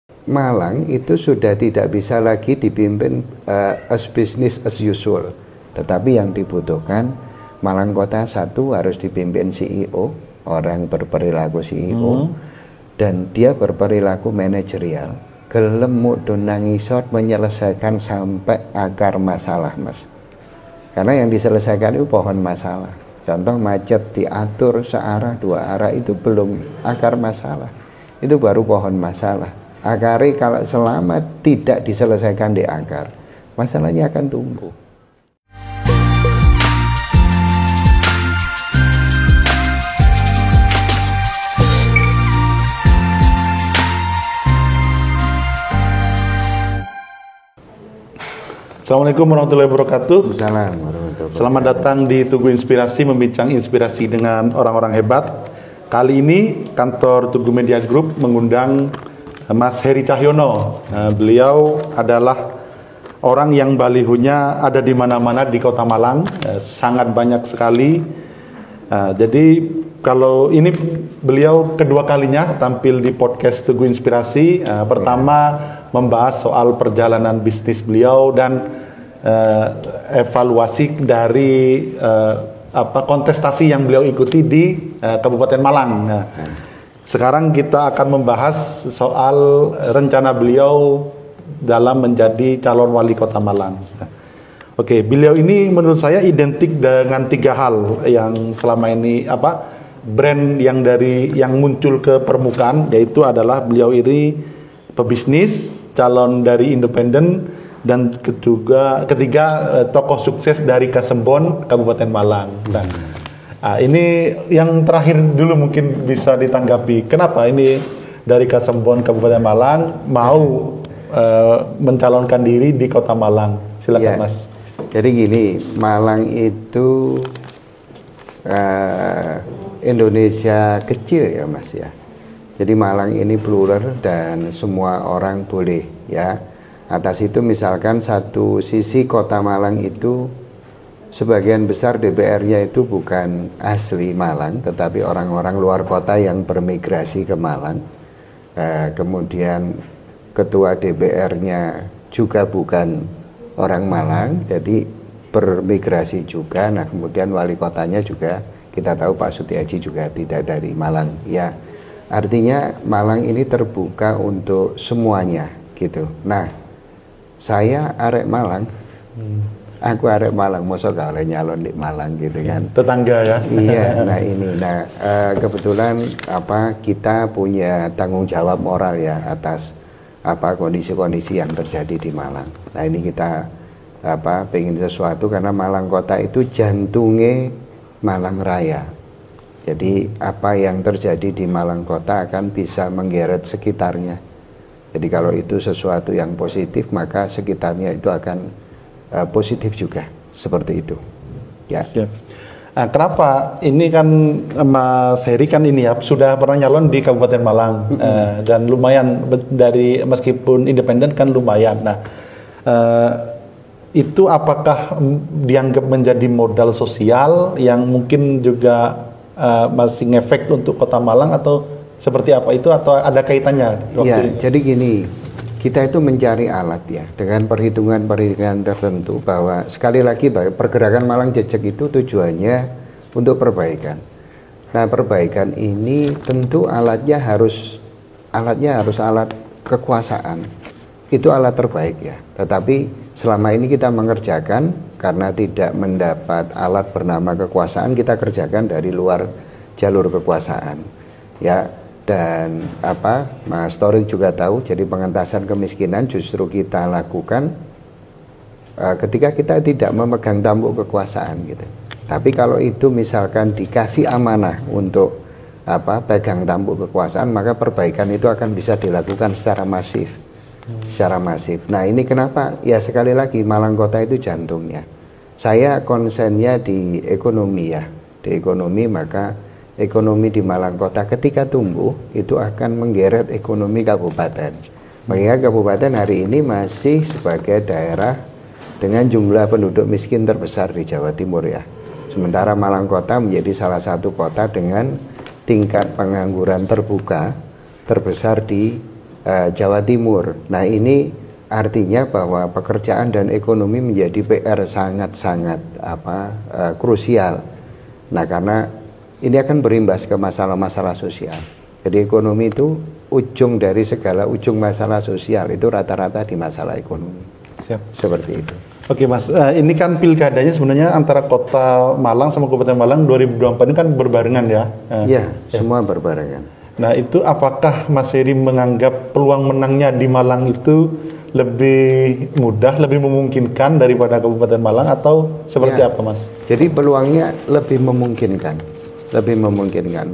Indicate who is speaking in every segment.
Speaker 1: Malang itu sudah tidak bisa lagi dipimpin as business as usual, tetapi yang dibutuhkan Malang Kota satu harus dipimpin CEO, orang berperilaku CEO, dan dia berperilaku manajerial, gelem mudhun nangisot menyelesaikan sampai akar masalah, Mas. Karena yang diselesaikan itu pohon masalah. Contoh macet diatur searah dua arah itu belum akar masalah, itu baru pohon masalah. Akari kalau selama tidak diselesaikan di akar, masalahnya akan tumbuh.
Speaker 2: Assalamualaikum warahmatullahi wabarakatuh. Selamat datang di Tugu Inspirasi, membincang inspirasi dengan orang-orang hebat. Kali ini kantor Tugu Media Group mengundang Mas Heri Cahyono. Beliau adalah orang yang balihonya ada di mana-mana di Kota Malang, sangat banyak sekali. Jadi kalau ini beliau kedua kalinya tampil di podcast Tugu Inspirasi. Pertama membahas soal perjalanan bisnis beliau dan evaluasi dari kontestasi yang beliau ikuti di Kabupaten Malang. Sekarang kita akan membahas soal rencana beliau dalam menjadi calon wali kota Malang. Oke, beliau ini menurut saya identik dengan tiga hal yang selama ini brand yang muncul ke permukaan, yaitu adalah beliau ini pebisnis, calon dari independen, dan ketiga tokoh sukses dari Kasembon Kabupaten Malang. Ini yang terakhir dulu mungkin bisa ditanggapi. Kenapa ini dari Kasembon Kabupaten Malang mau mencalonkan diri di Kota Malang? Silakan ya, Mas.
Speaker 1: Jadi gini, Malang itu Indonesia kecil ya Mas ya. Jadi Malang ini plural dan semua orang boleh ya. Atas itu misalkan satu sisi Kota Malang itu sebagian besar DPR-nya itu bukan asli Malang, tetapi orang-orang luar kota yang bermigrasi ke Malang. Kemudian ketua DPR-nya juga bukan orang Malang, jadi bermigrasi juga. Nah kemudian wali kotanya juga kita tahu Pak Sutiaji juga tidak dari Malang. Ya, artinya Malang ini terbuka untuk semuanya gitu. Nah, saya arek Malang. Aku arek Malang, mosok gak oleh nyalon di Malang gitu kan.
Speaker 2: Tetangga ya.
Speaker 1: Iya, kebetulan kita punya tanggung jawab moral ya atas kondisi-kondisi yang terjadi di Malang. Nah, ini kita pengen sesuatu karena Malang Kota itu jantungnya Malang Raya. Jadi apa yang terjadi di Malang Kota akan bisa menggeret sekitarnya. Jadi kalau itu sesuatu yang positif, maka sekitarnya itu akan positif juga, seperti itu. Ya.
Speaker 2: Nah, kenapa? Ini kan Mas Heri kan ini ya sudah pernah nyalon di Kabupaten Malang dan lumayan dari meskipun independen kan lumayan. Nah, itu apakah dianggap menjadi modal sosial yang mungkin juga masih ngefek untuk Kota Malang atau seperti apa itu, atau ada kaitannya?
Speaker 1: Jadi gini, kita itu mencari alat ya dengan perhitungan-perhitungan tertentu bahwa sekali lagi pergerakan Malang Jejak itu tujuannya untuk perbaikan. Nah perbaikan ini tentu alatnya harus alat kekuasaan. Itu alat terbaik ya. Tetapi selama ini kita mengerjakan karena tidak mendapat alat bernama kekuasaan, kita kerjakan dari luar jalur kekuasaan. Ya. Dan Mas Torik juga tahu, jadi pengentasan kemiskinan justru kita lakukan ketika kita tidak memegang tampuk kekuasaan gitu. Tapi kalau itu misalkan dikasih amanah untuk pegang tampuk kekuasaan, maka perbaikan itu akan bisa dilakukan secara masif. Nah ini kenapa? Ya sekali lagi Malang Kota itu jantungnya. Saya konsennya di ekonomi ya. Di ekonomi maka ekonomi di Malang Kota ketika tumbuh itu akan menggeret ekonomi kabupaten. Mengingat kabupaten hari ini masih sebagai daerah dengan jumlah penduduk miskin terbesar di Jawa Timur ya. Sementara Malang Kota menjadi salah satu kota dengan tingkat pengangguran terbuka terbesar di Jawa Timur. Nah ini artinya bahwa pekerjaan dan ekonomi menjadi PR sangat-sangat krusial. Nah karena ini akan berimbas ke masalah-masalah sosial. Jadi ekonomi itu ujung dari segala ujung masalah sosial itu rata-rata di masalah ekonomi.
Speaker 2: Siap.
Speaker 1: Seperti itu.
Speaker 2: Oke Mas, ini kan pilkadanya sebenarnya antara Kota Malang sama Kabupaten Malang 2024 ini kan berbarengan ya?
Speaker 1: Iya, semua berbarengan.
Speaker 2: Nah itu apakah Mas Heri menganggap peluang menangnya di Malang itu lebih mudah, lebih memungkinkan daripada Kabupaten Malang atau seperti apa Mas?
Speaker 1: Jadi peluangnya lebih memungkinkan,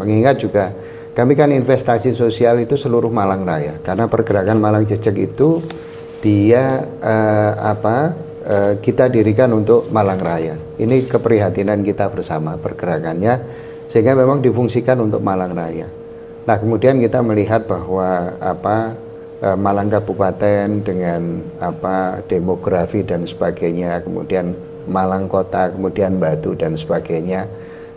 Speaker 1: mengingat juga kami kan investasi sosial itu seluruh Malang Raya, karena pergerakan Malang Jejak itu dia kita dirikan untuk Malang Raya. Ini keprihatinan kita bersama pergerakannya, sehingga memang difungsikan untuk Malang Raya. Nah kemudian kita melihat bahwa Malang Kabupaten dengan demografi dan sebagainya, kemudian Malang Kota, kemudian Batu dan sebagainya.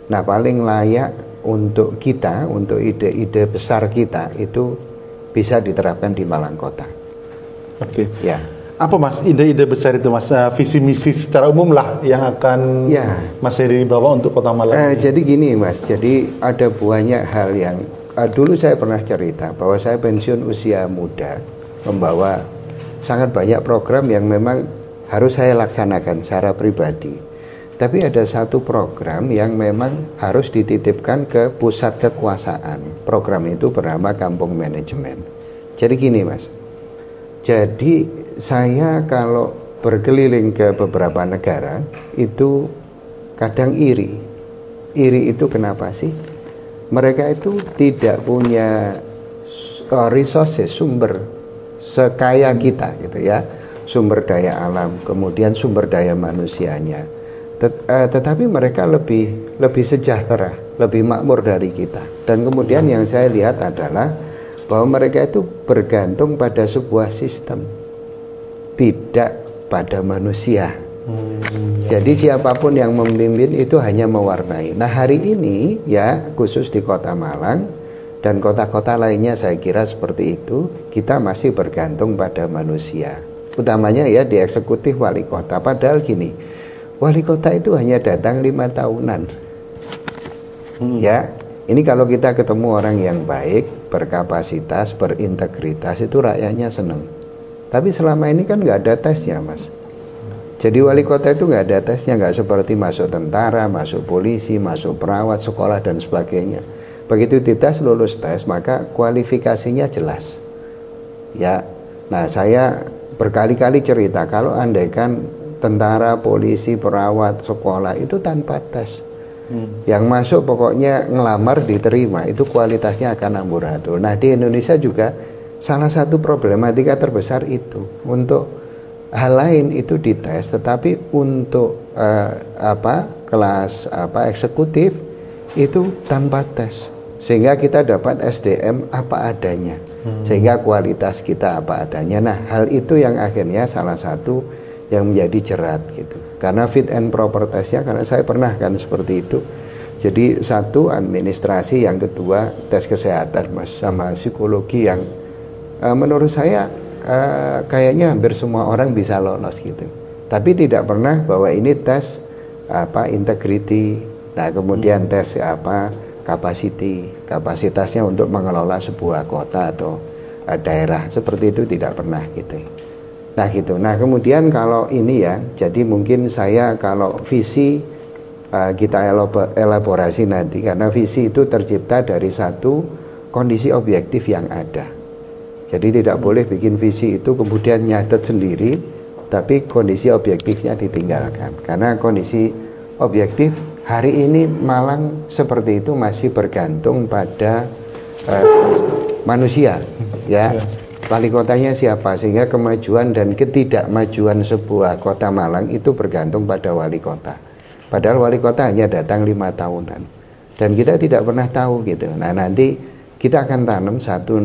Speaker 1: Nah paling layak untuk kita, untuk ide-ide besar kita itu bisa diterapkan di Malang Kota.
Speaker 2: Oke.
Speaker 1: Ya.
Speaker 2: Apa Mas ide-ide besar itu Mas, visi misi secara umum lah yang akan Mas Heri bawa untuk Kota Malang?
Speaker 1: Jadi gini Mas, jadi ada banyak hal yang dulu saya pernah cerita bahwa saya pensiun usia muda membawa sangat banyak program yang memang harus saya laksanakan secara pribadi. Tapi ada satu program yang memang harus dititipkan ke pusat kekuasaan. Program itu bernama Kampung Manajemen. Jadi gini Mas, jadi saya kalau berkeliling ke beberapa negara itu kadang iri. Iri itu kenapa sih? Mereka itu tidak punya resources, sumber sekaya kita gitu ya. Sumber daya alam, kemudian sumber daya manusianya. Tetapi mereka lebih sejahtera, lebih makmur dari kita. Dan kemudian yang saya lihat adalah bahwa mereka itu bergantung pada sebuah sistem, tidak pada manusia. Jadi siapapun yang memimpin itu hanya mewarnai. Nah hari ini ya khusus di Kota Malang dan kota-kota lainnya saya kira seperti itu, kita masih bergantung pada manusia. Utamanya ya di eksekutif wali kota. Padahal gini, wali kota itu hanya datang 5 tahunan. Ya, ini kalau kita ketemu orang yang baik, berkapasitas, berintegritas, itu rakyatnya seneng. Tapi selama ini kan nggak ada tesnya Mas. Jadi wali kota itu nggak ada tesnya, nggak seperti masuk tentara, masuk polisi, masuk perawat, sekolah dan sebagainya. Begitu dites lulus tes, maka kualifikasinya jelas. Ya, nah saya berkali-kali cerita kalau andaikan tentara, polisi, perawat, sekolah itu tanpa tes. Yang masuk pokoknya ngelamar diterima, itu kualitasnya akan amburadul. Nah di Indonesia juga salah satu problematika terbesar itu, untuk hal lain itu dites, tetapi untuk kelas eksekutif itu tanpa tes, sehingga kita dapat SDM apa adanya, sehingga kualitas kita apa adanya. Nah hal itu yang akhirnya salah satu yang menjadi jerat gitu, karena fit and proper testnya, karena saya pernah kan seperti itu. Jadi satu administrasi, yang kedua tes kesehatan Mas, sama psikologi yang menurut saya kayaknya hampir semua orang bisa lolos gitu. Tapi tidak pernah bahwa ini tes integrity, nah kemudian tes kapasitasnya untuk mengelola sebuah kota atau daerah, seperti itu tidak pernah gitu. Nah gitu. Nah kemudian kalau ini ya, jadi mungkin saya kalau visi kita elaborasi nanti, karena visi itu tercipta dari satu kondisi objektif yang ada. Jadi tidak boleh bikin visi itu kemudian nyatet sendiri, tapi kondisi objektifnya ditinggalkan. Karena kondisi objektif hari ini Malang seperti itu masih bergantung pada manusia, ya. Wali kotanya siapa, sehingga kemajuan dan ketidakmajuan sebuah kota Malang itu bergantung pada wali kota. Padahal wali kota hanya datang 5 tahunan dan kita tidak pernah tahu gitu. Nah nanti kita akan tanam satu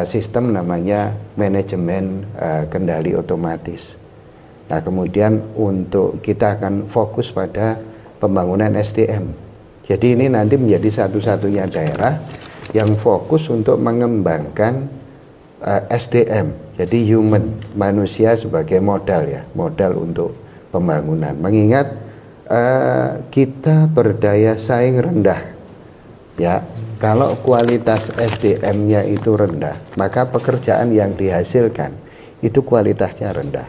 Speaker 1: sistem namanya manajemen kendali otomatis. Nah kemudian untuk kita akan fokus pada pembangunan SDM. Jadi ini nanti menjadi satu-satunya daerah yang fokus untuk mengembangkan SDM, jadi human, manusia sebagai modal ya, modal untuk pembangunan. Mengingat kita berdaya saing rendah, ya. Kalau kualitas SDM-nya itu rendah, maka pekerjaan yang dihasilkan itu kualitasnya rendah.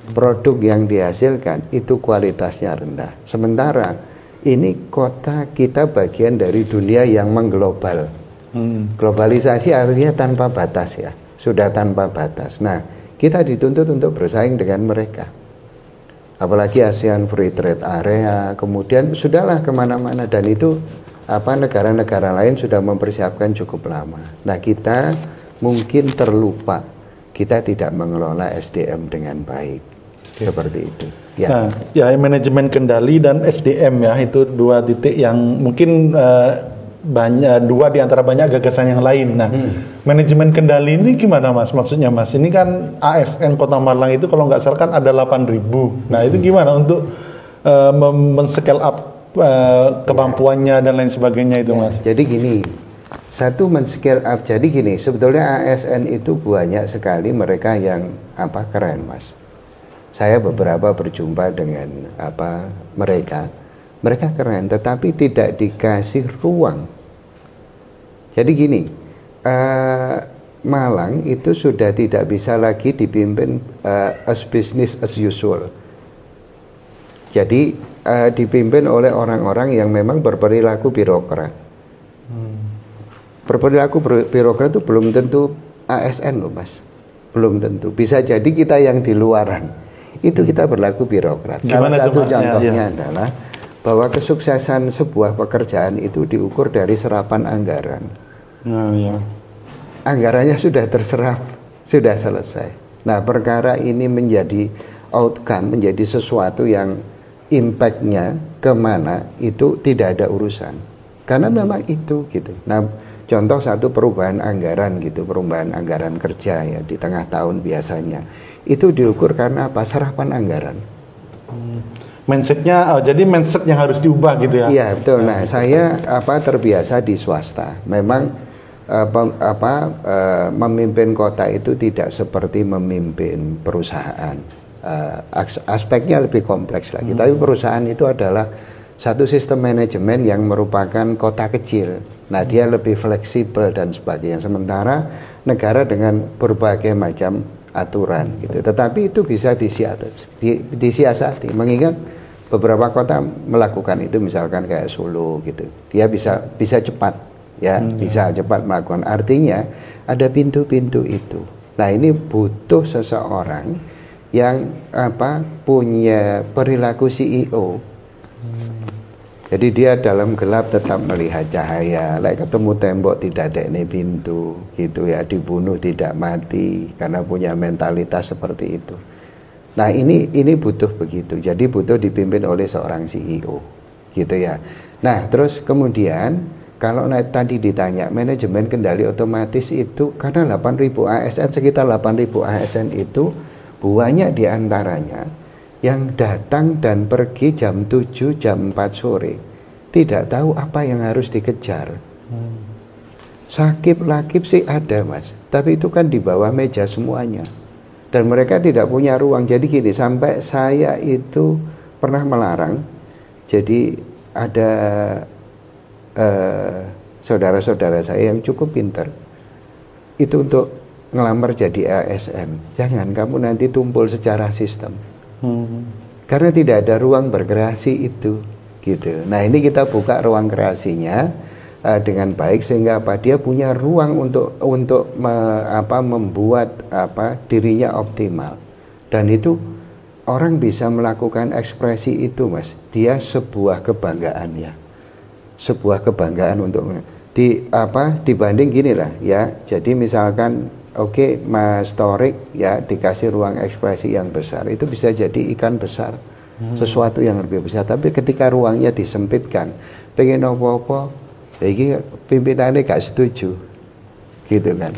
Speaker 1: Produk yang dihasilkan itu kualitasnya rendah. Sementara ini kota kita bagian dari dunia yang mengglobal. Globalisasi artinya tanpa batas ya. Sudah tanpa batas. Nah, kita dituntut untuk bersaing dengan mereka. Apalagi ASEAN Free Trade Area, kemudian sudahlah kemana-mana, dan itu negara-negara lain sudah mempersiapkan cukup lama. Nah, kita mungkin terlupa, kita tidak mengelola SDM dengan baik. Seperti itu. Ya.
Speaker 2: Nah, ya manajemen kendali dan SDM ya, itu dua titik yang mungkin dua di antara banyak gagasan yang lain. Nah, manajemen kendali ini gimana Mas? Maksudnya Mas, ini kan ASN Kota Malang itu kalau nggak salah kan ada 8.000. Nah, itu gimana untuk men-scale up kemampuannya dan lain sebagainya itu Mas?
Speaker 1: Jadi gini, satu men-scale up. Jadi gini, sebetulnya ASN itu banyak sekali mereka yang keren Mas. Saya beberapa berjumpa dengan mereka keren, tetapi tidak dikasih ruang. Jadi gini, Malang itu sudah tidak bisa lagi dipimpin as business as usual. Jadi dipimpin oleh orang-orang yang memang berperilaku birokrat. Berperilaku birokrat itu belum tentu ASN loh Mas, belum tentu. Bisa jadi kita yang di luaran itu kita berlaku birokrat. Salah satu contohnya adalah bahwa kesuksesan sebuah pekerjaan itu diukur dari serapan anggaran. Anggarannya sudah terserap, sudah selesai. Nah, perkara ini menjadi outcome, menjadi sesuatu yang impact-nya kemana itu tidak ada urusan. Karena memang itu gitu. Nah, contoh satu perubahan anggaran gitu, perubahan anggaran kerja ya di tengah tahun biasanya. Itu diukur karena apa? Serapan anggaran.
Speaker 2: Mindsetnya, jadi mindset yang harus diubah gitu ya?
Speaker 1: Iya betul. Nah, saya terbiasa di swasta. Memang memimpin kota itu tidak seperti memimpin perusahaan. Aspeknya lebih kompleks lagi. Tapi perusahaan itu adalah satu sistem manajemen yang merupakan kota kecil. Nah, dia lebih fleksibel dan sebagainya. Sementara negara dengan berbagai macam aturan gitu. Tetapi itu bisa disiasati. Mengingat beberapa kota melakukan itu, misalkan kayak Solo gitu. Dia bisa cepat. Ya, bisa cepat melakukan. Artinya ada pintu-pintu itu. Nah, ini butuh seseorang yang punya perilaku CEO. Jadi dia dalam gelap tetap melihat cahaya. Ketemu tembok tidak teknik pintu, gitu ya. Dibunuh tidak mati karena punya mentalitas seperti itu. Nah, ini butuh begitu. Jadi butuh dipimpin oleh seorang CEO, gitu ya. Nah, terus kemudian kalau tadi ditanya manajemen kendali otomatis itu, karena 8.000 ASN, sekitar 8.000 ASN itu banyak diantaranya yang datang dan pergi jam 7, jam 4 sore. Tidak tahu apa yang harus dikejar. Sakip-lakip sih ada Mas, tapi itu kan di bawah meja semuanya. Dan mereka tidak punya ruang. Jadi gini, sampai saya itu pernah melarang. Jadi ada saudara-saudara saya yang cukup pintar itu untuk ngelamar jadi ASN. Jangan kamu nanti tumpul secara sistem, karena tidak ada ruang berkreasi itu gitu. Nah, ini kita buka ruang kreasinya dengan baik sehingga dia punya ruang untuk membuat dirinya optimal, dan itu orang bisa melakukan ekspresi itu Mas. Dia sebuah kebanggaan ya. Sebuah kebanggaan untuk dibanding gini lah ya. Jadi misalkan Mas Torik ya dikasih ruang ekspresi yang besar, itu bisa jadi ikan besar, sesuatu yang lebih besar. Tapi ketika ruangnya disempitkan, pengen apa-apa, ini pimpinannya gak setuju, gitu kan,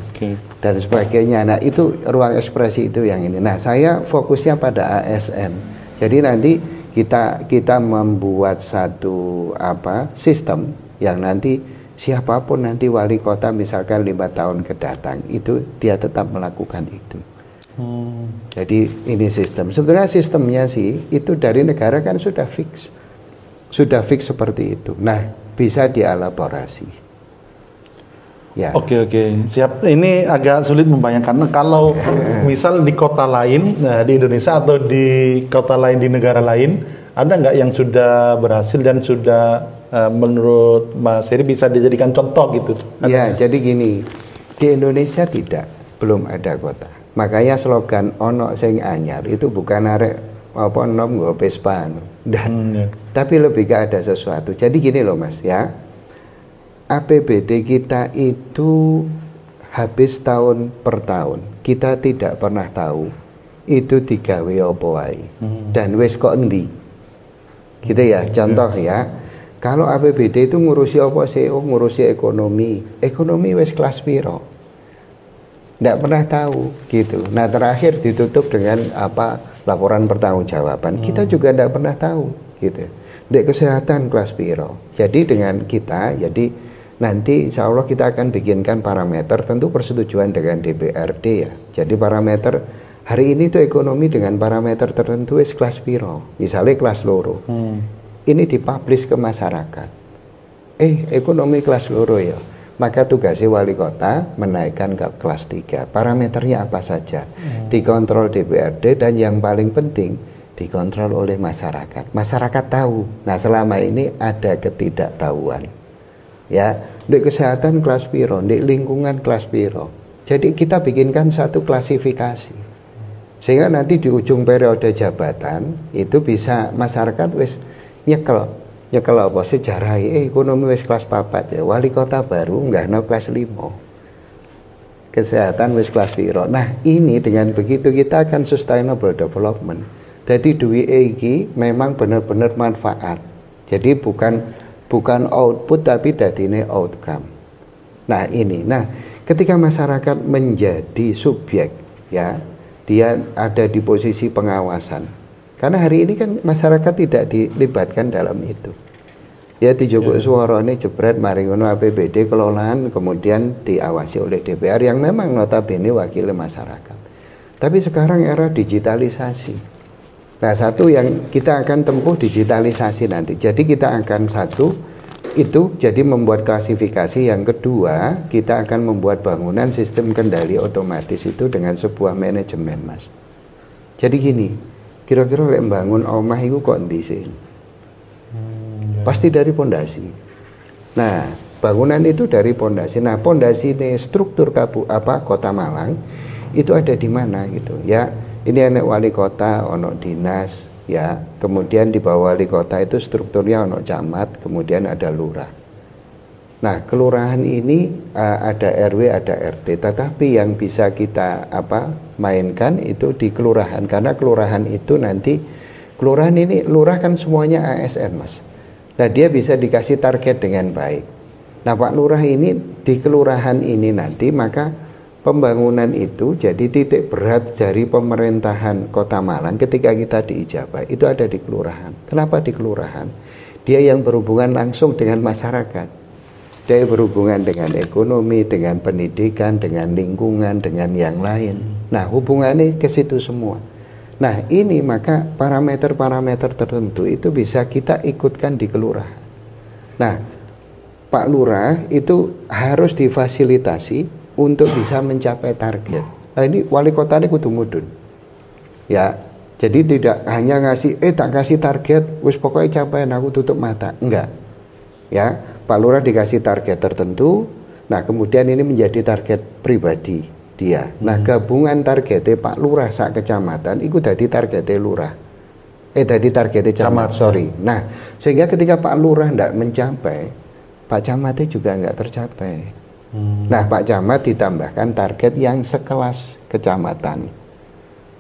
Speaker 1: dan sebagainya. Nah, itu ruang ekspresi itu yang ini. Nah, saya fokusnya pada ASN. Jadi nanti kita membuat satu sistem yang nanti siapapun nanti wali kota misalkan 5 tahun kedatang, itu dia tetap melakukan itu. Jadi ini sistem. Sebenarnya sistemnya sih itu dari negara kan sudah fix seperti itu. Nah, bisa dielaborasi. Ya.
Speaker 2: Oke, siap. Ini agak sulit membayangkan kalau misal di kota lain, di Indonesia atau di kota lain di negara lain, ada nggak yang sudah berhasil dan sudah menurut Mas Heri bisa dijadikan contoh gitu?
Speaker 1: Ya, jadi gini, di Indonesia belum ada kota. Makanya slogan ono sing anyar itu bukan arek apa nom nggo Vespa tapi lebih ke ada sesuatu. Jadi gini loh Mas ya. APBD kita itu habis tahun per tahun. Kita tidak pernah tahu itu digawe apa wae. Dan wis kok endi. Gitu ya. Contoh ya. Kalau APBD itu ngurusi apa sih? Oh, ngurusi ekonomi. Ekonomi wis kelas piro? Nggak pernah tahu gitu. Nah, terakhir ditutup dengan apa? Laporan pertanggungjawaban. Kita juga nggak pernah tahu gitu. Dek kesehatan kelas piro. Jadi dengan kita nanti insya Allah kita akan bikinkan parameter, tentu persetujuan dengan DPRD ya. Jadi parameter hari ini tuh ekonomi dengan parameter tertentu kelas piro, misalnya kelas loro. Ini dipublish ke masyarakat. Ekonomi kelas loro ya. Maka tugasnya wali kota menaikkan ke kelas 3. Parameternya apa saja? Dikontrol DPRD dan yang paling penting dikontrol oleh masyarakat. Masyarakat tahu. Nah, selama ini ada ketidaktahuan. Ya, di kesehatan kelas piro, di lingkungan kelas piro. Jadi kita bikinkan satu klasifikasi. Sehingga nanti di ujung periode jabatan itu bisa masyarakat wis nyekel apa sejarah ekonomi wis kelas 4 ya, wali kota baru enggak kelas 5. Kesehatan wis kelas piro. Nah, ini dengan begitu kita akan sustainable development. Jadi duit iki memang benar-benar manfaat. Jadi bukan output tapi dadine outcome. Nah, ketika masyarakat menjadi subjek ya, dia ada di posisi pengawasan. Karena hari ini kan masyarakat tidak dilibatkan dalam itu. Ya dijogok suarane jebret mari ngono APBD kelolaan kemudian diawasi oleh DPR yang memang notabene wakil masyarakat. Tapi sekarang era digitalisasi. Nah, satu yang kita akan tempuh digitalisasi nanti. Jadi kita akan itu jadi membuat klasifikasi. Yang kedua, kita akan membuat bangunan sistem kendali otomatis itu dengan sebuah manajemen, Mas. Jadi gini, kira-kira lek bangun omah itu kok endi sih? Pasti dari pondasi. Nah, bangunan itu dari pondasi. Nah, pondasi ini struktur Kota Malang itu ada di mana gitu ya. Ini anak wali kota, ono dinas, ya. Kemudian di bawah wali kota itu strukturnya ono camat, kemudian ada lurah. Nah, kelurahan ini ada RW, ada RT. Tetapi yang bisa kita mainkan itu di kelurahan, karena kelurahan itu nanti lurah kan semuanya ASN, Mas. Nah, dia bisa dikasih target dengan baik. Nah, Pak Lurah ini di kelurahan ini nanti maka pembangunan itu jadi titik berat dari pemerintahan Kota Malang ketika kita diijabah itu ada di kelurahan. Kenapa di kelurahan? Dia yang berhubungan langsung dengan masyarakat. Dia berhubungan dengan ekonomi, dengan pendidikan, dengan lingkungan, dengan yang lain. Nah, hubungannya ke situ semua. Nah, ini maka parameter-parameter tertentu itu bisa kita ikutkan di kelurahan. Nah, Pak Lurah itu harus difasilitasi untuk bisa mencapai target. Nah, ini wali kota ini kudu mudun. Ya, jadi tidak hanya ngasih tak kasih target, wis pokoknya capaian aku tutup mata. Enggak. Ya, Pak Lurah dikasih target tertentu. Nah, kemudian ini menjadi target pribadi dia. Nah, gabungan targetnya Pak Lurah sak kecamatan itu dadi targetnya lurah. Dadi targetnya camat, sorry. Nah, sehingga ketika Pak Lurah enggak mencapai, Pak Camatnya juga enggak tercapai. Nah, Pak Camat ditambahkan target yang sekelas kecamatan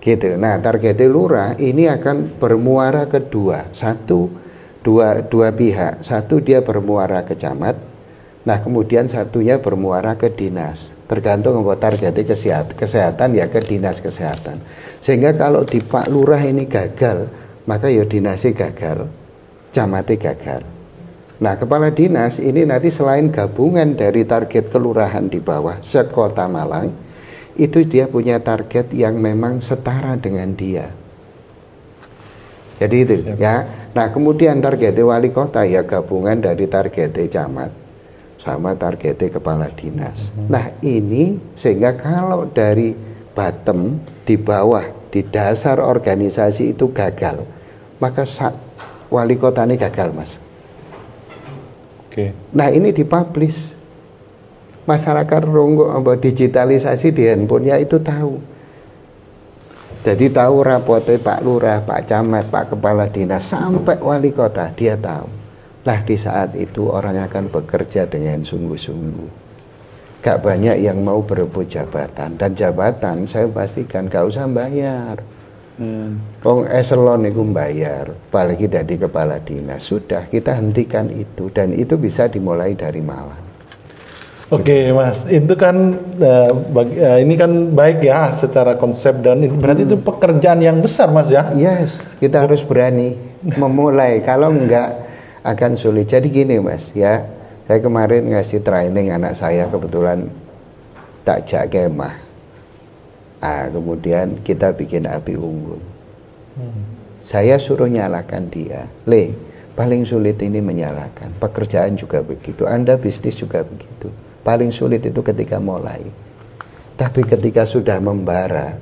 Speaker 1: gitu. Nah, targetnya lurah ini akan bermuara ke dua pihak. Satu dia bermuara ke camat. Nah, kemudian satunya bermuara ke dinas. Tergantung apa targetnya kesehatan ya ke dinas kesehatan. Sehingga kalau di Pak Lurah ini gagal, maka ya dinasnya gagal, camatnya gagal. Nah, kepala dinas ini nanti selain gabungan dari target kelurahan di bawah sekota Malang, itu dia punya target yang memang setara dengan dia. Jadi itu ya. Nah, kemudian target wali kota ya gabungan dari target camat sama target kepala dinas. Nah, ini sehingga kalau dari bottom di bawah di dasar organisasi itu gagal, maka wali kota ini gagal, Mas. Nah, ini dipublish. Masyarakat ronggo digitalisasi di handphonenya itu tahu. Jadi tahu rapotnya Pak Lurah, Pak Camat, Pak Kepala Dinas sampai wali kota dia tahu. Nah, di saat itu orang akan bekerja dengan sungguh-sungguh. Gak banyak yang mau berebut jabatan, dan jabatan saya pastikan gak usah bayar. Eselon itu bayar, apalagi dari kepala dinas. Sudah, kita hentikan itu, dan itu bisa dimulai dari Malang.
Speaker 2: Oke, Mas, itu kan ini kan baik ya secara konsep, dan berarti itu pekerjaan yang besar, Mas ya?
Speaker 1: Yes, kita harus berani memulai. Kalau enggak akan sulit. Jadi gini, Mas ya, saya kemarin ngasih training anak saya, kebetulan takjak kemah. Nah, kemudian kita bikin api unggun. Saya suruh nyalakan dia. Paling sulit ini menyalakan. Pekerjaan juga begitu. Anda bisnis juga begitu. Paling sulit itu ketika mulai. Tapi ketika sudah membara,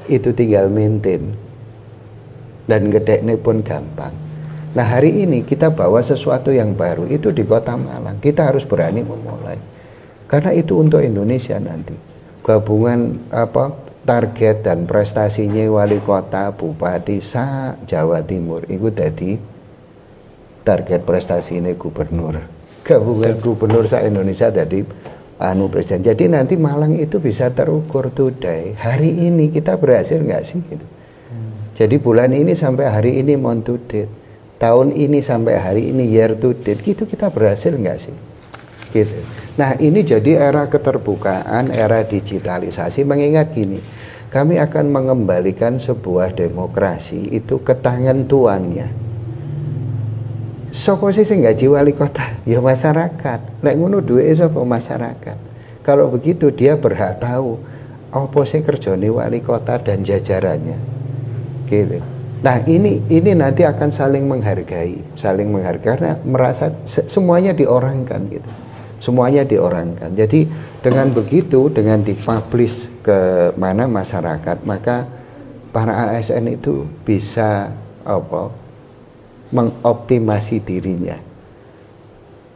Speaker 1: itu tinggal maintain. Dan gedeknya pun gampang. Nah, hari ini kita bawa sesuatu yang baru. Itu di Kota Malang. Kita harus berani memulai. Karena itu untuk Indonesia nanti. Gabungan target dan prestasinya wali kota, bupati, Jawa Timur itu jadi target prestasi ini gubernur. Gabungan gubernur Indonesia jadi presiden. Jadi nanti Malang itu bisa terukur today. Hari ini kita berhasil nggak sih? Gitu. Jadi bulan ini sampai hari ini month to date. Tahun ini sampai hari ini year to date. Gitu kita berhasil nggak sih? Gitu. Nah, ini jadi era keterbukaan, era digitalisasi. Mengingat gini, kami akan mengembalikan sebuah demokrasi itu ke tangan tuannya. Sopo sih gaji wali kota? Ya masyarakat. Lek ngono duwe sapa masyarakat. Kalau begitu dia berhak tahu apa sih kerjane wali kota dan jajarannya. Gitu. Nah, ini nanti akan saling menghargai karena merasa semuanya diorangkan gitu. Semuanya diorangkan. Jadi dengan begitu, dengan dipublish ke mana masyarakat, maka para ASN itu bisa mengoptimasi dirinya.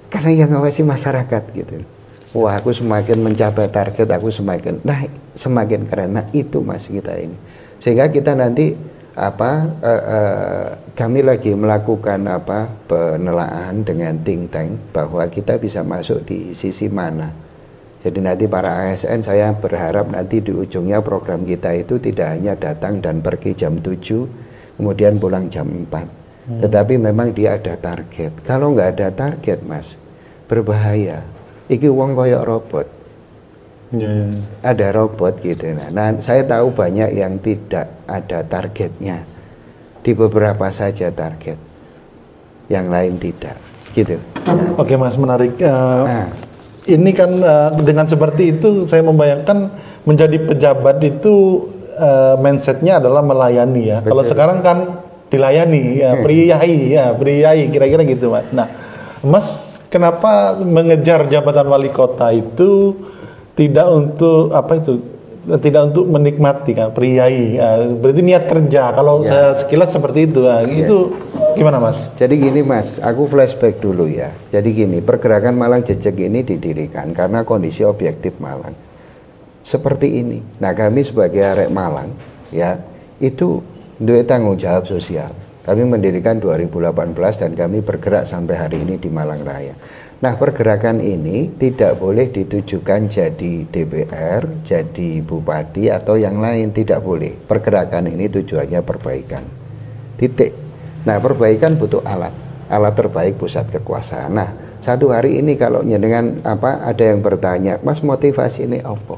Speaker 1: Karena yang ngawasi masyarakat gitu. Wah, aku semakin mencapai target, aku semakin keren. Nah, itu Mas kita ini. Sehingga kita nanti kami lagi melakukan penelaahan dengan think tank bahwa kita bisa masuk di sisi mana. Jadi nanti para ASN saya berharap nanti di ujungnya program kita itu tidak hanya datang dan pergi jam 7 kemudian pulang jam 4. Tetapi memang dia ada target. Kalau nggak ada target, Mas, berbahaya. Iki wong koyok robot. Ada robot gitu. Nah, saya tahu banyak yang tidak ada targetnya. Di beberapa saja target, yang lain tidak. Gitu.
Speaker 2: Oke, Mas, menarik. Ini kan dengan seperti itu saya membayangkan menjadi pejabat itu mindsetnya adalah melayani ya. Betul. Kalau sekarang kan dilayani, priai kira-kira gitu, Mas. Nah, Mas, kenapa mengejar jabatan wali kota itu tidak untuk tidak untuk menikmati kan priai, berarti niat kerja. Kalau saya sekilas seperti itu, itu gimana, Mas?
Speaker 1: Jadi gini, Mas, aku flashback dulu ya. Jadi gini, pergerakan Malang Jejak ini didirikan karena kondisi objektif Malang seperti ini. Nah, kami sebagai arek Malang ya itu duit tanggung jawab sosial. Kami mendirikan 2018 dan kami bergerak sampai hari ini di Malang Raya. Nah, pergerakan ini tidak boleh ditujukan jadi DPR, jadi bupati atau yang lain, tidak boleh. Pergerakan ini tujuannya perbaikan. Titik. Nah, perbaikan butuh alat terbaik pusat kekuasaan. Nah, satu hari ini kalau dengan ada yang bertanya, Mas, motivasi ini apa?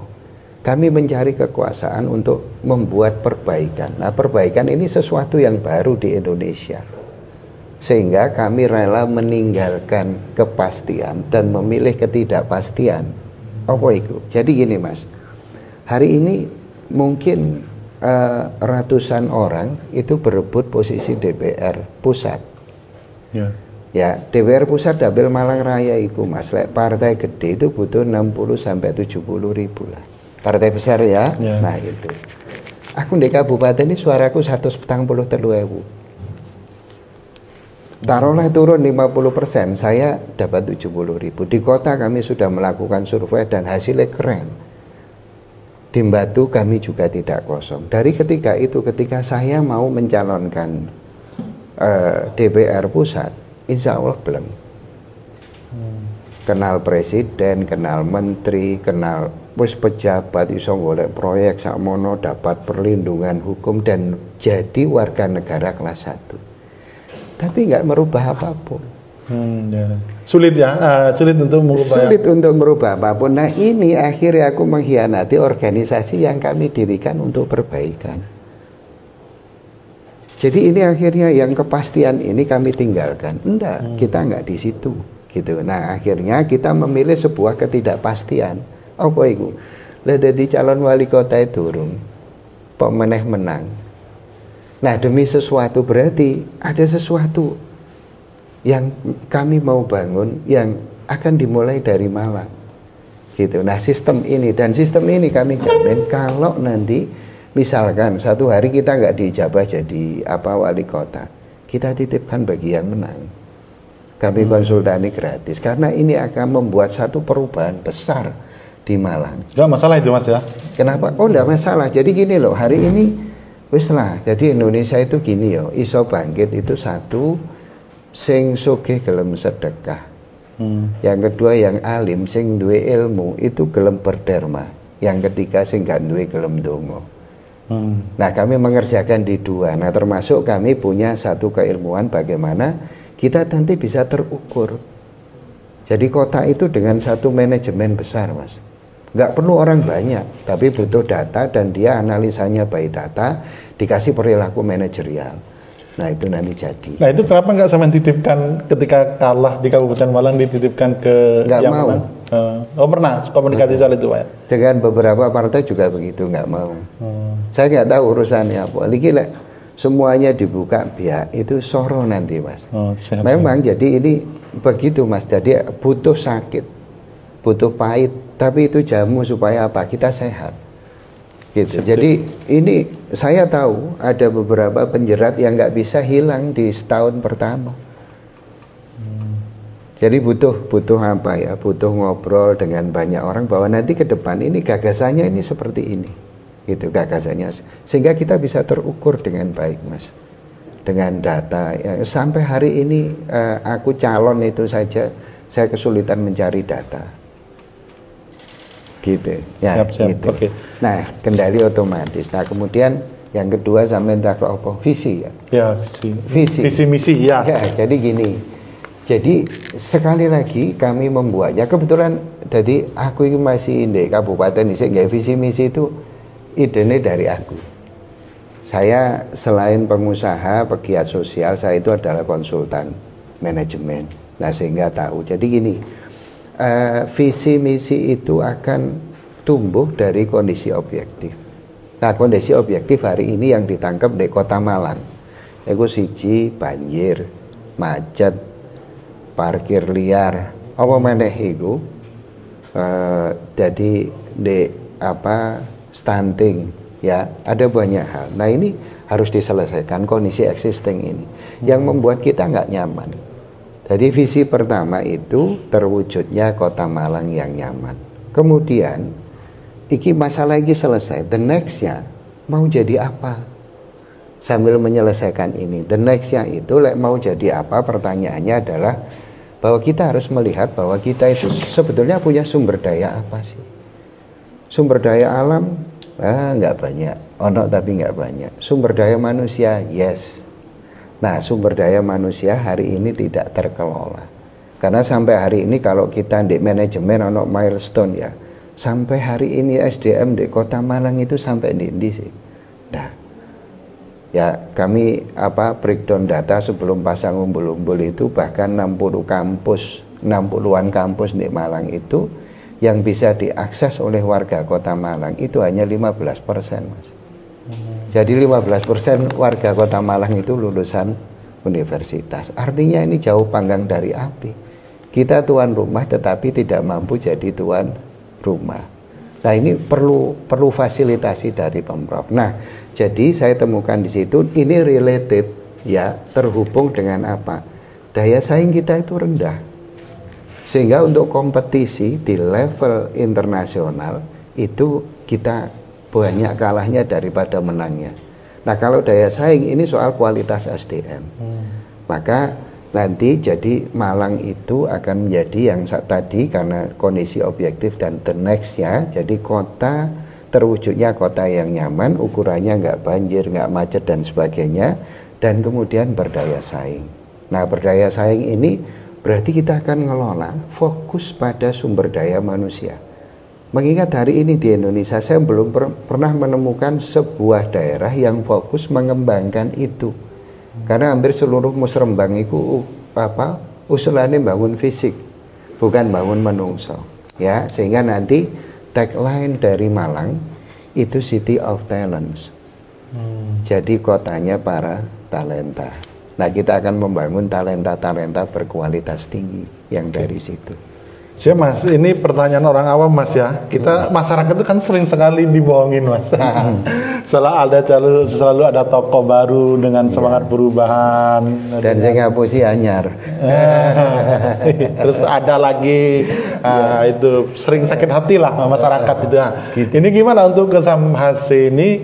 Speaker 1: Kami mencari kekuasaan untuk membuat perbaikan. Nah, perbaikan ini sesuatu yang baru di Indonesia. Sehingga kami rela meninggalkan kepastian dan memilih ketidakpastian. Apa itu? Jadi gini Mas, hari ini mungkin ratusan orang itu berebut posisi DPR pusat. Ya, DPR pusat dapil Malang Raya itu Mas, partai gede itu butuh 60 sampai 70 ribu lah. Partai besar ya. Nah itu. Aku di kabupaten ini suaraku 143.000. Taruhlah turun 50%, saya dapat 70.000. Di kota kami sudah melakukan survei dan hasilnya keren. Di Batu kami juga tidak kosong. Dari ketika itu, ketika saya mau mencalonkan DPR pusat, insya Allah belum. Kenal presiden, kenal menteri, kenal pejabat, iso golek proyek sakmono, dapat perlindungan hukum dan jadi warga negara kelas 1. Tapi nggak merubah apapun.
Speaker 2: Sulit untuk merubah.
Speaker 1: Sulit untuk merubah apapun. Nah ini akhirnya aku mengkhianati organisasi yang kami dirikan untuk perbaikan. Jadi ini akhirnya yang kepastian ini kami tinggalkan. Enggak, kita enggak di situ gitu. Nah akhirnya kita memilih sebuah ketidakpastian. Apa itu? Lah dadi calon wali kota itu turun, kok menang. Nah demi sesuatu berarti ada sesuatu yang kami mau bangun yang akan dimulai dari Malang gitu. Nah sistem ini kami jamin kalau nanti misalkan satu hari kita nggak dijabah jadi wali kota, kita titipkan bagi yang menang. Kami konsultasi gratis karena ini akan membuat satu perubahan besar di Malang.
Speaker 2: Nggak masalah itu Mas ya?
Speaker 1: Kenapa? Oh nggak masalah. Jadi gini loh, hari ini wis lah. Jadi Indonesia itu gini yo, iso bangkit itu satu, sing sugih gelem sedekah. Yang kedua yang alim sing duwe ilmu itu gelem berderma. Yang ketiga sing gak duwe gelem donga. Nah kami mengerjakan di dua. Nah termasuk kami punya satu keilmuan bagaimana kita nanti bisa terukur. Jadi kota itu dengan satu manajemen besar Mas. Nggak perlu orang banyak, tapi butuh data dan dia analisanya by data, dikasih perilaku manajerial. Nah itu nanti jadi. Nah
Speaker 2: itu kenapa nggak sama titipkan ketika kalah di Kabupaten Malang dititipkan ke
Speaker 1: nggak mau.
Speaker 2: Oh pernah komunikasi soal itu Pak?
Speaker 1: Dengan beberapa partai juga begitu, nggak mau. Saya nggak tahu urusannya apa. Lagi semuanya dibuka biar itu soro nanti Mas. Memang jadi ini begitu Mas. Jadi butuh sakit, butuh pahit, tapi itu jamu supaya apa? Kita sehat. Gitu. Jadi ini saya tahu ada beberapa penjerat yang nggak bisa hilang di setahun pertama. Jadi butuh apa ya? Butuh ngobrol dengan banyak orang bahwa nanti ke depan ini gagasannya ini seperti ini, gitu gagasannya. Sehingga kita bisa terukur dengan baik, Mas. Dengan data. Ya, sampai hari ini aku calon itu saja saya kesulitan mencari data. Gitu ya.
Speaker 2: Siap.
Speaker 1: Gitu.
Speaker 2: Okay.
Speaker 1: Nah kendali otomatis. Nah kemudian yang kedua sampai entah apa visi ya.
Speaker 2: Ya visi misi ya.
Speaker 1: Ya jadi gini. Jadi sekali lagi kami membuatnya kebetulan. Jadi aku ini masih di kabupaten ini sehingga visi misi itu idenya dari aku. Saya selain pengusaha pegiat sosial, saya itu adalah konsultan manajemen. Nah sehingga tahu. Jadi gini. Visi misi itu akan tumbuh dari kondisi objektif. Nah kondisi objektif hari ini yang ditangkap di kota Malang itu siji banjir, macet, parkir liar, apa meneh itu jadi di stunting ya, ada banyak hal. Nah ini harus diselesaikan kondisi existing ini yang membuat kita nggak nyaman. Jadi visi pertama itu terwujudnya kota Malang yang nyaman. Kemudian iki masalah lagi selesai. The nextnya mau jadi apa? Sambil menyelesaikan ini, the nextnya itu mau jadi apa? Pertanyaannya adalah bahwa kita harus melihat bahwa kita itu sebetulnya punya sumber daya apa sih? Sumber daya alam nggak banyak, ono tapi nggak banyak. Sumber daya manusia yes. Nah sumber daya manusia hari ini tidak terkelola. Karena sampai hari ini kalau kita di manajemen ono milestone ya, sampai hari ini SDM di kota Malang itu sampai di sih. Nah Ya, kami breakdown data sebelum pasang umbul-umbul itu bahkan 60-an kampus di Malang itu yang bisa diakses oleh warga Kota Malang itu hanya 15%, Mas. Jadi 15% warga Kota Malang itu lulusan universitas. Artinya ini jauh panggang dari api. Kita tuan rumah tetapi tidak mampu jadi tuan rumah. Nah, ini perlu fasilitasi dari Pemprov. Nah, jadi saya temukan di situ ini related ya, terhubung dengan apa? Daya saing kita itu rendah. Sehingga untuk kompetisi di level internasional itu kita banyak kalahnya daripada menangnya. Nah, kalau daya saing ini soal kualitas SDM. Maka nanti jadi Malang itu akan menjadi yang tadi karena kondisi objektif dan the next ya, jadi kota terwujudnya kota yang nyaman, ukurannya nggak banjir, nggak macet dan sebagainya, dan kemudian berdaya saing. Nah, berdaya saing ini berarti kita akan ngelola fokus pada sumber daya manusia. Mengingat hari ini di Indonesia saya belum pernah menemukan sebuah daerah yang fokus mengembangkan itu. Karena hampir seluruh musrembang itu usulannya bangun fisik, bukan bangun menungso. Ya, sehingga nanti tagline dari Malang itu City of Talents. Jadi kotanya para talenta. Nah, kita akan membangun talenta-talenta berkualitas tinggi yang dari situ.
Speaker 2: Siap, Mas, ini pertanyaan orang awam, Mas ya. Kita masyarakat itu kan sering sekali dibohongin, Mas. Selalu ada toko baru dengan semangat perubahan
Speaker 1: dan saya ngapusi anyar.
Speaker 2: Terus ada lagi itu sering sakit hati lah masyarakat itu. Gitu. Ini gimana untuk Kesamhas ini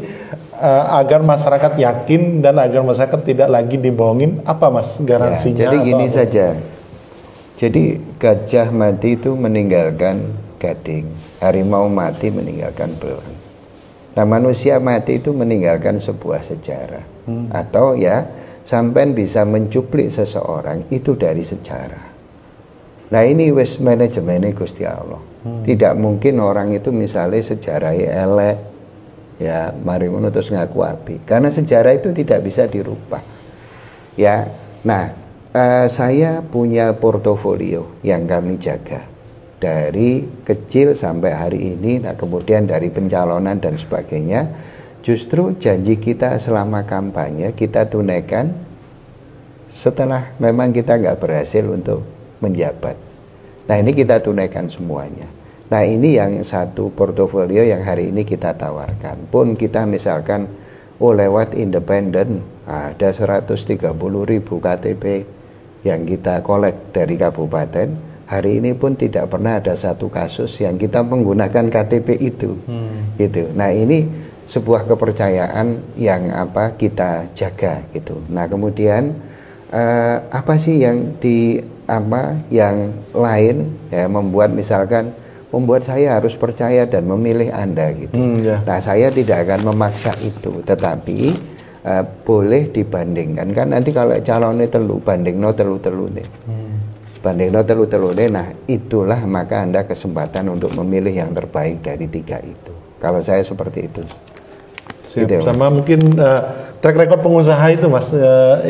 Speaker 2: agar masyarakat yakin dan agar masyarakat tidak lagi dibohongin, apa Mas garansinya?
Speaker 1: Ya, jadi gini saja. Jadi gajah mati itu meninggalkan gading, harimau mati meninggalkan belang. Nah, manusia mati itu meninggalkan sebuah sejarah. Atau ya, sampai bisa mencuplik seseorang itu dari sejarah. Nah, ini wis manajemennya Gusti Allah. Tidak mungkin orang itu misalnya sejarahnya elek, ya mari ngono terus ngaku api. Karena sejarah itu tidak bisa dirubah. Ya, nah. Saya punya portofolio yang kami jaga dari kecil sampai hari ini. Nah, kemudian dari pencalonan dan sebagainya, justru janji kita selama kampanye kita tunaikan setelah memang kita nggak berhasil untuk menjabat. Nah, ini kita tunaikan semuanya. Nah, ini yang satu portofolio yang hari ini kita tawarkan. Pun kita misalkan lewat independen ada 130.000 KTP yang kita kolek dari kabupaten. Hari ini pun tidak pernah ada satu kasus yang kita menggunakan KTP itu. Gitu. Nah, ini sebuah kepercayaan yang kita jaga gitu. Nah, kemudian apa sih yang yang lain ya membuat saya harus percaya dan memilih Anda gitu. Nah, saya tidak akan memaksa itu, tetapi boleh dibandingkan kan nanti kalau calonnya bandingno telu nih. Bandingno telu nih. Nah, itulah maka Anda kesempatan untuk memilih yang terbaik dari tiga itu. Kalau saya seperti itu.
Speaker 2: Siap, sama mungkin track record pengusaha itu Mas,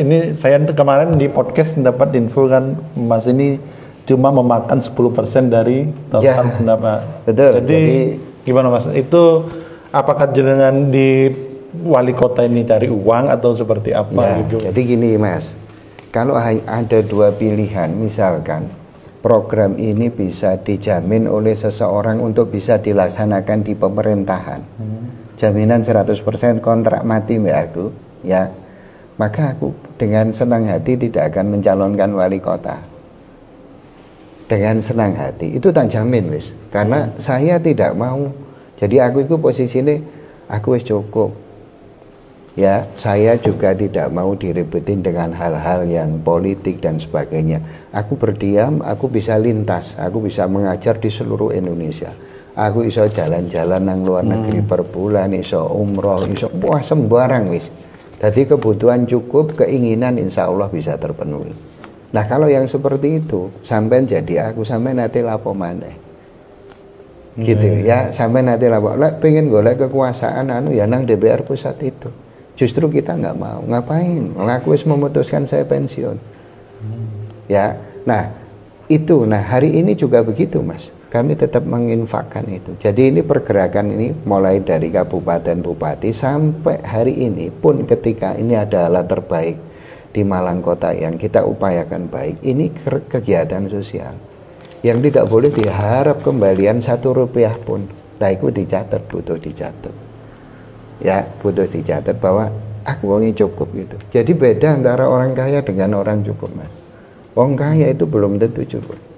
Speaker 2: ini saya kemarin di podcast dapat info kan Mas ini cuma memakan 10% dari total pendapat.
Speaker 1: Betul.
Speaker 2: Jadi gimana Mas? Itu apakah jenengan di wali kota ini cari uang atau seperti apa gitu?
Speaker 1: Jadi gini Mas, kalau ada dua pilihan, misalkan program ini bisa dijamin oleh seseorang untuk bisa dilaksanakan di pemerintahan, jaminan 100% kontrak mati mbak aku, ya, maka aku dengan senang hati tidak akan mencalonkan wali kota. Dengan senang hati, itu tak jamin wis, karena saya tidak mau. Jadi aku itu posisinya aku wis cukup. Ya, saya juga tidak mau diribetin dengan hal-hal yang politik dan sebagainya. Aku berdiam, aku bisa lintas, aku bisa mengajar di seluruh Indonesia. Aku iso jalan-jalan nang luar negeri per bulan, iso umroh, iso wah sembarang wis. Jadi kebutuhan cukup, keinginan insya Allah bisa terpenuhi. Nah, kalau yang seperti itu, sampai jadi aku sampai nanti lapo maneh. Gitu ya, sampai nanti lapo. Lah pengen golek kekuasaan ya nang DPR pusat itu. Justru kita nggak mau. Ngapain? Aku wis memutuskan saya pensiun. Ya, nah itu. Nah hari ini juga begitu Mas. Kami tetap menginfakkan itu. Jadi ini pergerakan ini mulai dari kabupaten bupati sampai hari ini pun ketika ini ada alat terbaik di Malang Kota yang kita upayakan baik. Ini kegiatan sosial yang tidak boleh diharap kembalian 1 rupiah pun. Nah itu dicatat, butuh dicatat. Ya, butuh dicatat bahwa aku wongi cukup gitu. Jadi beda antara orang kaya dengan orang cukup Mas. Wong kaya itu belum tentu cukup.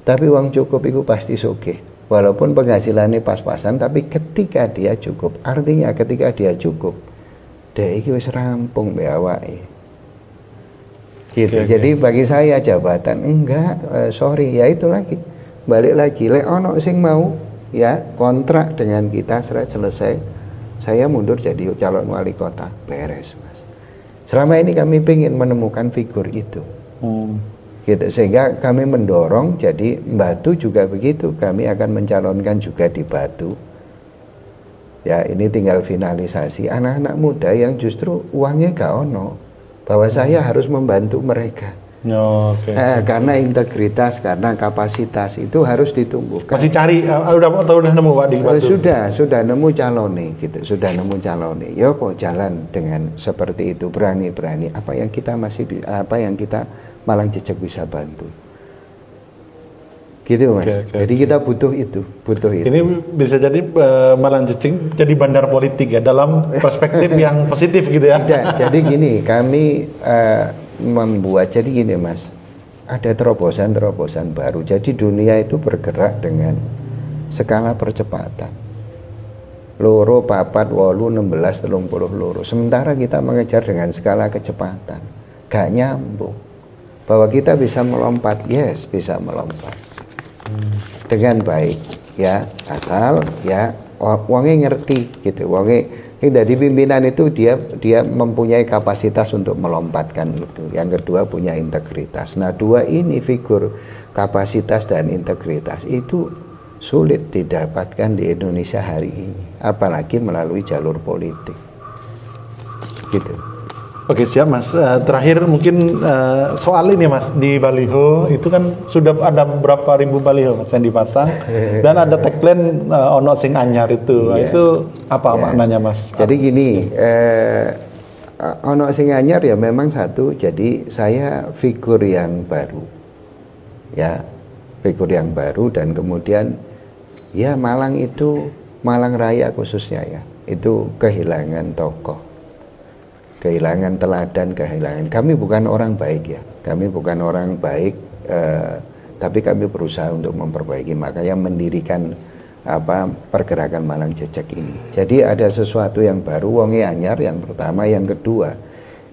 Speaker 1: Tapi uang cukup itu pasti sugih. Walaupun penghasilannya pas-pasan, tapi ketika dia cukup, artinya ketika dia cukup, dia iki wis rampung mbek awake. Gitu.
Speaker 2: Okay.
Speaker 1: Jadi bagi saya jabatan enggak, sorry, ya itu lagi. Balik lagi, lek ono sing mau ya kontrak dengan kita selesai, saya mundur jadi calon wali kota, beres Mas. Selama ini kami ingin menemukan figur itu. Gitu, sehingga kami mendorong, jadi Batu juga begitu, kami akan mencalonkan juga di Batu. Ya ini tinggal finalisasi anak-anak muda yang justru uangnya gak ono, bahwa saya harus membantu mereka. Karena integritas, karena kapasitas itu harus ditumbuhkan.
Speaker 2: Masih cari, udah nemu Pak di Batu?
Speaker 1: Sudah nemu calonnya gitu, sudah nemu calonnya. Ya kok jalan dengan seperti itu, berani-berani. Apa yang kita Malang Jejak bisa bantu. Gitu Mas. Jadi kita butuh itu.
Speaker 2: Ini bisa jadi Malang Jejak jadi bandar politik ya, dalam perspektif yang positif gitu ya.
Speaker 1: Tidak, jadi gini, kami membuat, jadi gini Mas, ada terobosan-terobosan baru. Jadi dunia itu bergerak dengan skala percepatan. Loro, papat, 8, 16, 30 loro. Sementara kita mengejar dengan skala kecepatan. Gak nyambung. Bahwa kita bisa melompat, yes, bisa melompat dengan baik, ya, asal ya wongnya ngerti gitu. Wongnya dari pimpinan itu dia mempunyai kapasitas untuk melompatkan itu. Yang kedua punya integritas. Nah dua ini figur kapasitas dan integritas itu sulit didapatkan di Indonesia hari ini, apalagi melalui jalur politik, gitu.
Speaker 2: Oke siap Mas, terakhir mungkin soal ini Mas, di baliho itu kan sudah ada berapa ribu baliho Mas yang dipasang dan ada tagline ono sing anyar itu, itu apa maknanya Mas?
Speaker 1: Jadi gini, ono sing anyar ya memang satu, jadi saya figur yang baru, ya figur yang baru, dan kemudian ya Malang itu, Malang Raya khususnya ya, itu kehilangan tokoh, kehilangan teladan, kami bukan orang baik ya, kami bukan orang baik, tapi kami berusaha untuk memperbaiki, makanya mendirikan pergerakan Malang Jejak ini. Jadi ada sesuatu yang baru, wonge anyar yang pertama, yang kedua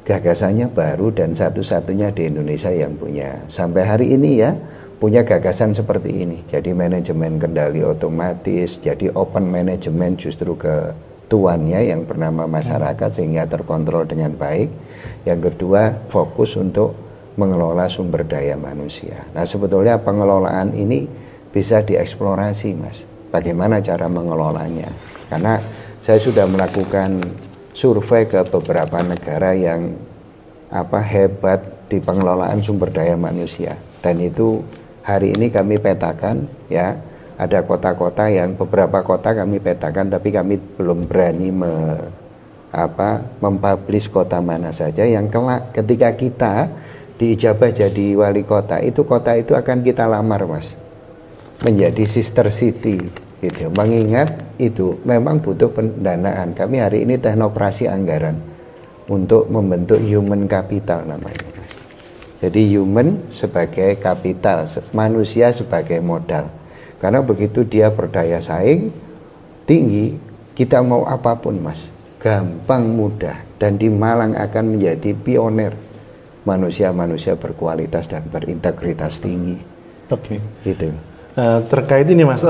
Speaker 1: gagasannya baru dan satu-satunya di Indonesia yang punya sampai hari ini ya, punya gagasan seperti ini. Jadi manajemen kendali otomatis, jadi open management justru ke tuannya yang bernama masyarakat sehingga terkontrol dengan baik. Yang kedua fokus untuk mengelola sumber daya manusia. Nah sebetulnya pengelolaan ini bisa dieksplorasi Mas, bagaimana cara mengelolanya, karena saya sudah melakukan survei ke beberapa negara yang hebat di pengelolaan sumber daya manusia, dan itu hari ini kami petakan ya. Ada kota-kota yang beberapa kota kami petakan, tapi kami belum berani mempublish kota mana saja yang kelak ketika kita diijabah jadi wali kota itu akan kita lamar Mas, menjadi sister city gitu. Mengingat itu memang butuh pendanaan. Kami hari ini teknoprasi anggaran untuk membentuk human capital namanya. Jadi human sebagai kapital, manusia sebagai modal. Karena begitu dia berdaya saing tinggi, kita mau apapun Mas, gampang, mudah, dan di Malang akan menjadi pionir manusia-manusia berkualitas dan berintegritas tinggi.
Speaker 2: Oke.
Speaker 1: Gitu.
Speaker 2: Terkait ini Mas,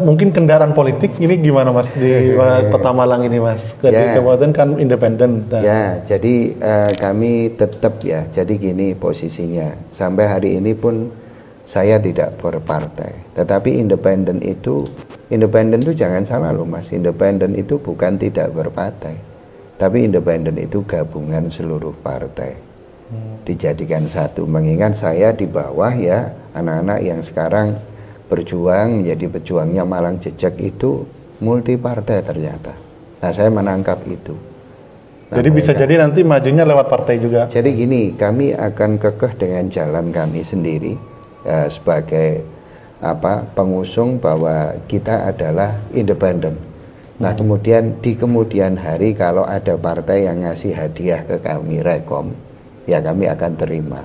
Speaker 2: mungkin kendaraan politik ini gimana Mas di Kota Malang ini Mas? Kabupaten kan independen.
Speaker 1: Ya, jadi kami tetap ya, jadi gini posisinya. Sampai hari ini pun saya tidak berpartai, tetapi independen itu jangan salah loh Mas, independen itu bukan tidak berpartai, Tapi independen itu gabungan seluruh partai, dijadikan satu. Mengingat saya di bawah ya, anak-anak yang sekarang berjuang menjadi pejuangnya Malang Jejak itu multi partai ternyata. Nah, saya menangkap itu. Nah,
Speaker 2: jadi bisa jadi nanti majunya lewat partai juga.
Speaker 1: Jadi gini, kami akan kekeh dengan jalan kami sendiri sebagai pengusung bahwa kita adalah independen. Nah, kemudian di kemudian hari kalau ada partai yang ngasih hadiah ke kami rekom, ya kami akan terima.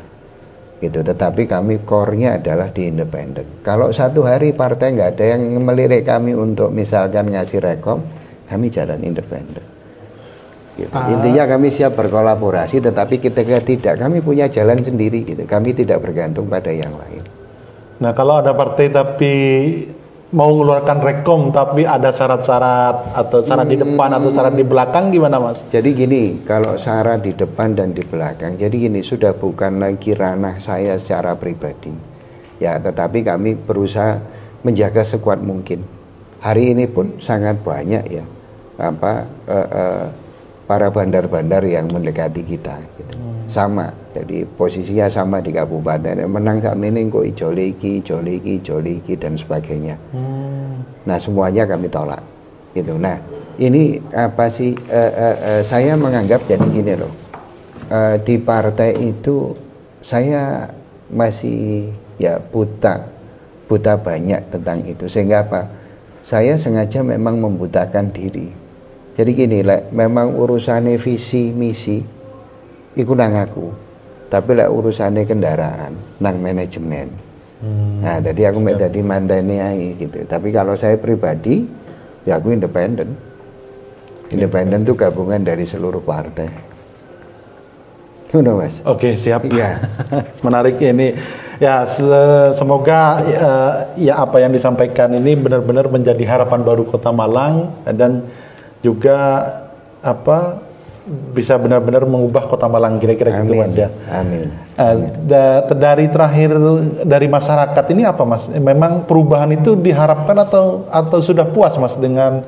Speaker 1: Gitu. Tetapi kami core-nya adalah di independen. Kalau satu hari partai nggak ada yang melirik kami untuk misalkan ngasih rekom, kami jalan independen. Gitu. Intinya kami siap berkolaborasi, tetapi ketika tidak, kami punya jalan sendiri. Gitu. Kami tidak bergantung pada yang lain.
Speaker 2: Nah, kalau ada partai tapi mau mengeluarkan rekom tapi ada syarat-syarat atau syarat di depan atau syarat di belakang, gimana Mas?
Speaker 1: Jadi gini, kalau syarat di depan dan di belakang, jadi gini, sudah bukan lagi ranah saya secara pribadi, ya, tetapi kami berusaha menjaga sekuat mungkin. Hari ini pun sangat banyak ya para bandar-bandar yang mendekati kita, gitu. Sama, jadi posisinya sama di kabupaten, menang sak ini kok ijo iki dan sebagainya. Nah, semuanya kami tolak, gitu. Nah, ini apa sih? Saya menganggap jadi gini loh, di partai itu saya masih ya buta banyak tentang itu, sehingga apa? Saya sengaja memang membutakan diri. Jadi gini, memang urusannya visi misi iku nang aku, tapi urusannya kendaraan nang manajemen. Nah, jadi aku mek dadi mantene ae gitu. Tapi kalau saya pribadi, ya aku independen. Independen itu gabungan dari seluruh partai. Gimana Mas?
Speaker 2: Oke, siap.
Speaker 1: Iya.
Speaker 2: Menarik ini. Ya, semoga ya apa yang disampaikan ini benar-benar menjadi harapan baru Kota Malang dan juga bisa benar-benar mengubah Kota Malang, kira-kira gitu Mas ya.
Speaker 1: Amin.
Speaker 2: Dari terakhir dari masyarakat ini apa Mas? Memang perubahan itu diharapkan atau sudah puas Mas dengan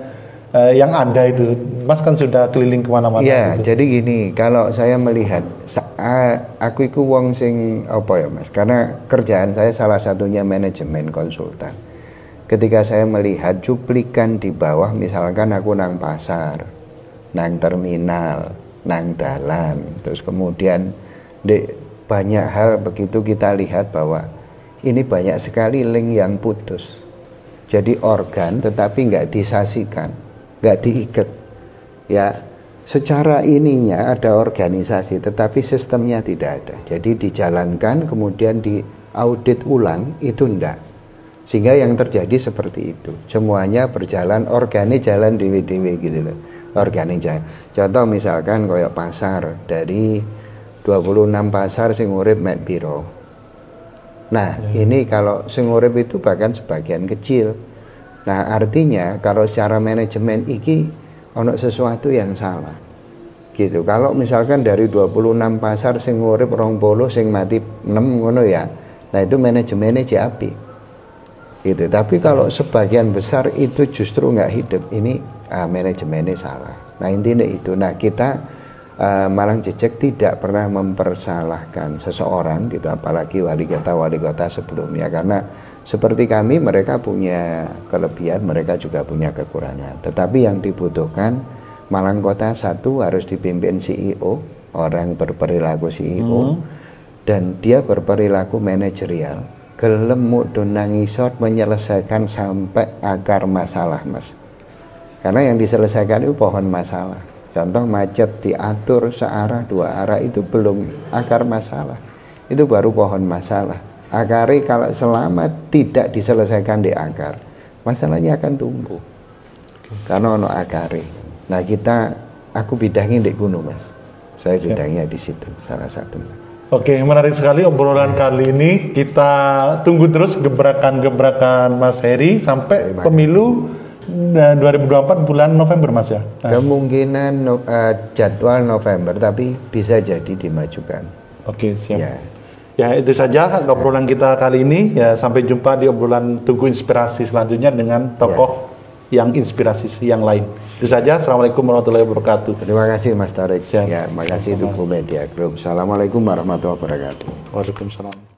Speaker 2: yang ada itu? Mas kan sudah keliling kemana-mana.
Speaker 1: Iya,
Speaker 2: gitu.
Speaker 1: jadi gini, kalau saya melihat, aku iku wong sing apa ya Mas? Karena kerjaan saya salah satunya manajemen konsultan. Ketika saya melihat cuplikan di bawah, misalkan aku nang pasar, nang terminal, nang dalan, terus kemudian banyak hal begitu kita lihat bahwa ini banyak sekali link yang putus. Jadi organ tetapi nggak disasikan, nggak diikat. Ya, secara ininya ada organisasi tetapi sistemnya tidak ada. Jadi dijalankan kemudian diaudit ulang itu enggak. Sehingga yang terjadi seperti itu. Semuanya berjalan, organik jalan dewe-dewe gitu loh. Organik jalan. Contoh misalkan kayak pasar, dari 26 pasar sing urip mek piro. Nah, ini kalau sing urip itu bahkan sebagian kecil. Nah, artinya kalau secara manajemen iki ono sesuatu yang salah. Gitu. Kalau misalkan dari 26 pasar sing urip 20 sing mati 6 ngono ya. Nah, itu manajemennya apik. Gitu. Tapi kalau sebagian besar itu justru nggak hidup, ini manajemennya salah. Nah, intinya itu. Nah, kita Malang Jejak tidak pernah mempersalahkan seseorang gitu, apalagi wali kota sebelumnya, karena seperti kami, mereka punya kelebihan, mereka juga punya kekurangan. Tetapi yang dibutuhkan, Malang Kota satu harus dipimpin CEO, orang berperilaku CEO, dan dia berperilaku manajerial. Gelem mudhun nangisor menyelesaikan sampai akar masalah Mas. Karena yang diselesaikan itu pohon masalah. Contoh macet diatur searah dua arah itu belum akar masalah. Itu baru pohon masalah. Akari kalau selama tidak diselesaikan di akar, masalahnya akan tumbuh. Karena ono akari. Nah, aku bidangnya di gunung Mas. Saya bidangnya di situ salah satu.
Speaker 2: Oke, menarik sekali obrolan kali ini. Kita tunggu terus gebrakan-gebrakan Mas Heri sampai pemilu 2024 bulan November Mas ya.
Speaker 1: Nah. Kemungkinan jadwal November, tapi bisa jadi dimajukan.
Speaker 2: Oke, siap. Ya, itu saja obrolan kita kali ini. Ya, sampai jumpa di obrolan Tunggu Inspirasi selanjutnya dengan tokoh yang inspirasi yang lain. Itu saja. Assalamualaikum warahmatullahi wabarakatuh.
Speaker 1: Terima kasih Mas Tarik.
Speaker 2: Siap.
Speaker 1: Ya, terima kasih Duku Media Group. Assalamualaikum warahmatullahi wabarakatuh.
Speaker 2: Waalaikumsalam.